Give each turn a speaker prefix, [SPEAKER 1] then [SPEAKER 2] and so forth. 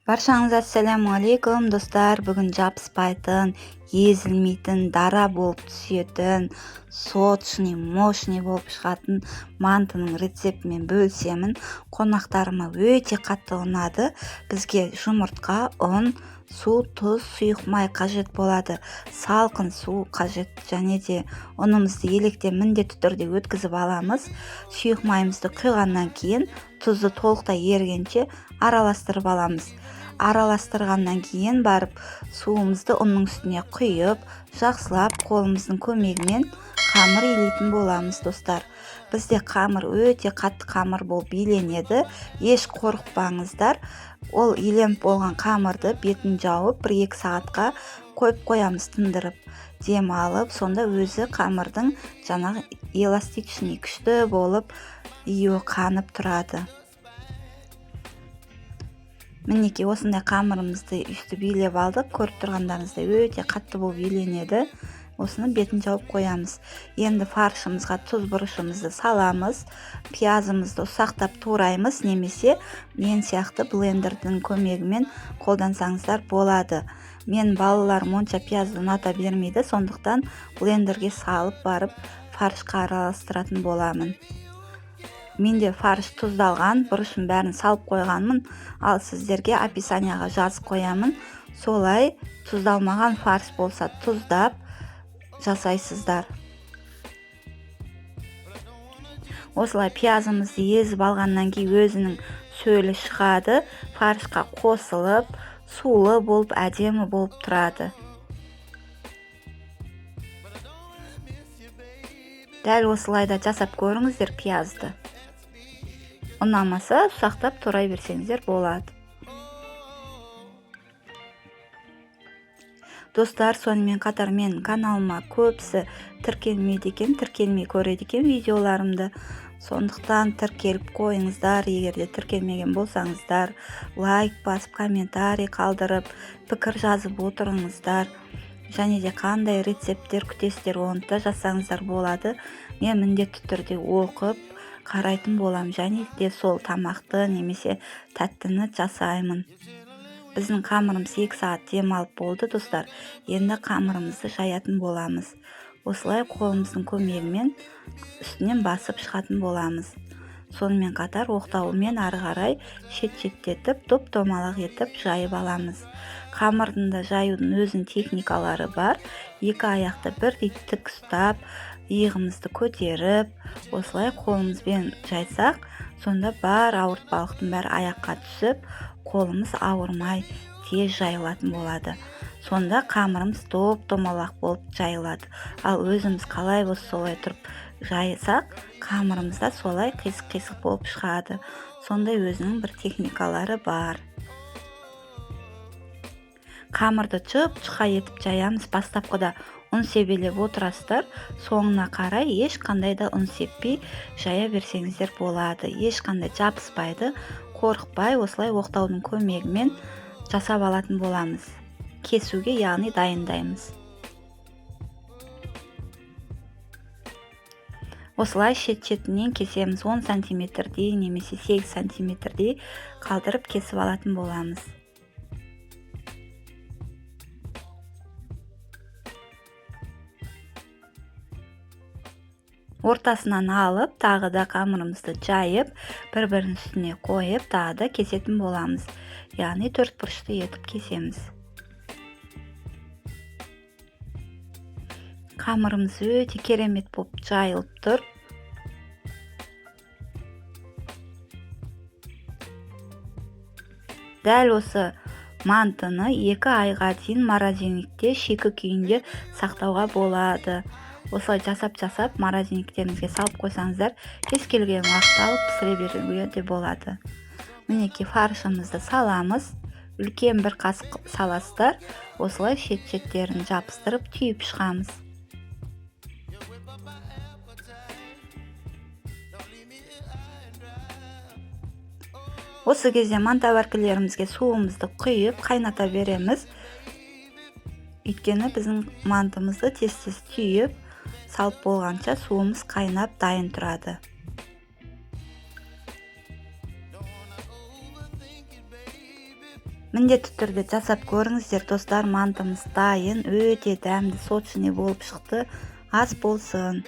[SPEAKER 1] Баршаңызға ассалаумағалейкум достар. Бүгін жабыспайтын, езілмейтін, дара болып түсетін, сочный, мощный болып шығатын мантының рецептімен бөлісемін. Қонақтарыма өте қатты ұнады. Бізге жұмыртқа, ұн, су, тұз, сұйық май қажет болады. Салқын су қажет, және де ұнымызды електен міндетті түрде өткізіп аламыз. Сұйық майымызды құйғаннан кейін тұзды толықтай ерігенше араластырып аламыз. Араластырғаннан кейін барып суымызды ұнның үстіне құйып, жақсылап қолымыздың көмегімен қамыр илейтін боламыз достар. Бізде қамыр өте қатты қамыр болып иленеді. Еш қорықпаңыздар. Ол иленіп болған қамырды бетін жауып 1-2 сағатқа қойып қоямыз тындырып. Дем алып, сонда өзі қамырдың жаңағы эластичный күшті болып иі қанып тұрады. Мінекей осындай қамырымызды үсті билеп алдық. Көріп тұрғандарыңыздай өте қатты болып иленеді. Осыны бетін жауып қоямыз. Енді фаршымызға тұз бұрышымызды саламыз. Пиязымызды ұсақтап тураймыз, немесе мен сияқты блендердің көмегімен қолдансаңыздар болады. Мен балаларым онша пиязды ұната бермейді, сондықтан блендерге салып барып фаршқа араластыратын боламын. Менде фарш тұздалған, бұрышын бәрін салып қойғанмын, ал сіздерге описанияға жазып қоямын. Солай тұздалмаған фарш болса тұздап жасайсыздар. Осылай пиязымызды езіп алғаннан кейін өзінің сөлі шығады, фаршқа қосылып, сулы болып, әдемі болып тұрады. Дәл осылайда жасап көріңіздер пиязды. Ұнамаса, ұсақтап турай берсеңіздер болады. Достар, сонымен қатар мен каналыма көбісі тіркелмейді екен, тіркелмей көреді екен видеоларымды. Сондықтан тіркеліп қойыңыздар. Егерде тіркелмеген болсаңыздар, лайк басып, комментарий қалдырып, пікір жазып отырыңыздар. Және де қандай рецепттер күтесіздер, оны да жазсаңыздар болады. Мен міндетті түрде оқып қарайтын болам, және де сол тамақты немесе тәттіні жасаймын. Біздің қамырымыз 2 сағат дем алып болды достар. Енді қамырымызды жаятын боламыз. Осылай қолымыздың көмегімен үстінен басып шығатын боламыз. Сонымен қатар оқтауымен ары қарай шет-шеттетіп, топ-томалақ етіп жайып аламыз. Қамырдың да жаюдың өзінің техникалары бар. 2 аяқты бірдей тік ұстап, иығымызды көтеріп, осылай қолымызбен жайсақ, сонда бар ауыртпалықтың бәрі аяққа түсіп, қолымыз ауырмай тез жайылатын болады. Сонда қамырымыз топ-томалақ болып жайылады. Ал өзіміз қалай болса солай тұрып жайсақ, қамырымыз да солай қисық-қисық болып шығады. Сондай өзінің бір техникалары бар. Қамырды жұп-жұқа етіп жаямыз. Бастапқыда ұн себелеп отырасыздар, соңына қарай ешқандай да ұн сеппей жая берсеңіздер болады. Ешқандай жабыспайды, қорықпай осылай оқтаудың көмегімен жасап алатын боламыз. Кесуге, яғни дайындаймыз. Осылай шет-шетінен кесеміз. 10 сантиметрдей немесе 8 сантиметрдей қалдырып кесіп алатын боламыз. Ортасынан алып, тағы да қамырымызды жайып, бір-бірінің үстіне қойып, тағы да кесетін боламыз. Яғни 4 бұрышты етіп кесеміз. Қамырымыз өте керемет болып жайылып тұр. Дәл осы мантыны 2 айға дейін морозильникте шикі күйінде сақтауға болады. Осылай жасап морозильниктеріңізге салып қойсаңыздар, кез келген уақытта алып пісіре беруге де болады. Мінекей фаршымызды саламыз. Үлкен бір қасық саласыздар. Осылай шет-шеттерін жабыстырып түйіп шығамыз. Осы кезде мантабәркілерімізге суымызды құйып қайната береміз. Өйткені біздің мантымызды тез-тез түйіп, салып болғанша суымыз қайнап дайын тұрады. міндетті түрде жасап көріңіздер достар. Мантымыз дайын, өте дәмді, сочный болып шықты. Ас болсын.